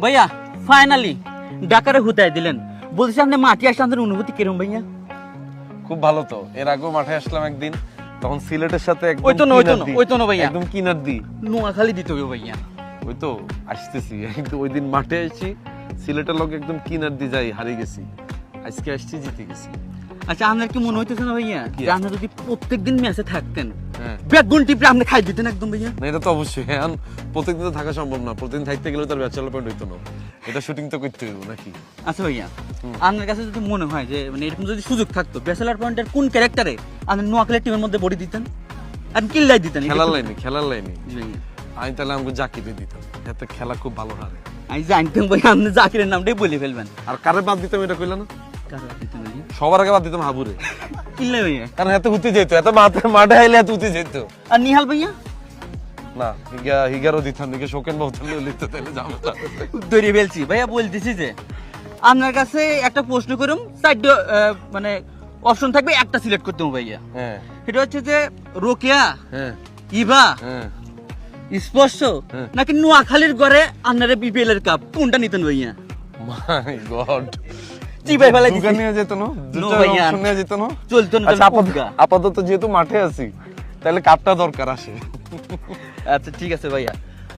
ভাইয়া ফাইনালি ডাকারে হুতায় দিলেন। বলছি আপনি মাটি আসলে আপনার অনুভূতি কিরম ভাইয়া? খুব ভালো তো। এর আগেও মাঠে আসলাম একদিন, তখন সিলেটের সাথে একদম ওই তো না, ওই তো কিনার না, দি। ওই তো না ভাইয়া। একদম কিনার দি। নোয়াখালী দিতে হবে ভাইয়া। ওই তো আসতেছি, কিন্তু ওই দিন মাঠে আসছি সিলেটের লোক একদম কিনার দি যাই হারিয়ে গেছি। আজকে আসছি জিতে গেছি। আচ্ছা আপনার কি মনে হইতেছে না ভাইয়া কি? যে আপনি যদি প্রত্যেকদিন ম্যাচে থাকতেন হ্যাঁ, বেগুন টিপে আপনি খাই দিতেন একদম ভাইয়া? না এটা তো অবশ্যই। হ্যাঁ, প্রত্যেকদিন তো থাকা সম্ভব না, প্রতিদিন থাকতে গেলে তার ব্যাচেলর পয়েন্ট হইতো না। এটা শুটিং তো করতে হইব নাকি? আচ্ছা ভাইয়া, আপনার কাছে যদি মনে হয় যে মানে এরকম যদি সুযোগ থাকতো ব্যাচেলার পয়েন্টের কোন ক্যারেক্টারে আপনি নোয়াখালী টিমের মধ্যে বডি দিতেন আপনি কিল্লাই দিতেন? খেলার লাইনে, খেলার লাইনে জি ভাইয়া। আমি তাহলে আমাকে জাকিরে দিতাম, এতে খেলা খুব ভালো হারে। আমি জানতাম ভাইয়া আপনি জাকিরের নামটাই বলে ফেলবেন। আর কারে বাদ দিতাম এটা কইলা না? কারো দিতেন ভাইয়া? সবার আগে বাদ দিতাম হাবুরে, কিল্লাই ভাইয়া। কারণ এত উঠতে যেত, এত মাঠে আইলে এত উঠতে যেত আর নিহাল ভাইয়া? না। হিগারও দিতাম, দিকে শোকেন বহুতলে লিখতে তাইলে যাবো। ধরে ফেলছি ভাইয়া। বলতেছি যে আপনার কাছে একটা প্রশ্ন করুম, চারটে মানে অপশন থাকবে, একটা সিলেক্ট করতে হবে ভাইয়া। হ্যাঁ এটা হচ্ছে যে রোকেয়া, হ্যাঁ ইভা, হ্যাঁ। স্পর্শ হ্যাঁ। নাকি নোয়াখালীর ঘরে আপনারা বিপিএল এর কাপ, কোনটা নিতেন ভাইয়া? মাই গড, চিবাই ফেলাই দুগা দিছি। নিয়ে যেত না, No দুটো ভাইয়া। অপশন নিয়ে যেত না। চলতো না, আচ্ছা, চলতো না। আপাতত যেহেতু মাঠে আছি তাহলে কাপটা দরকার আসে। আচ্ছা ঠিক আছে ভাইয়া।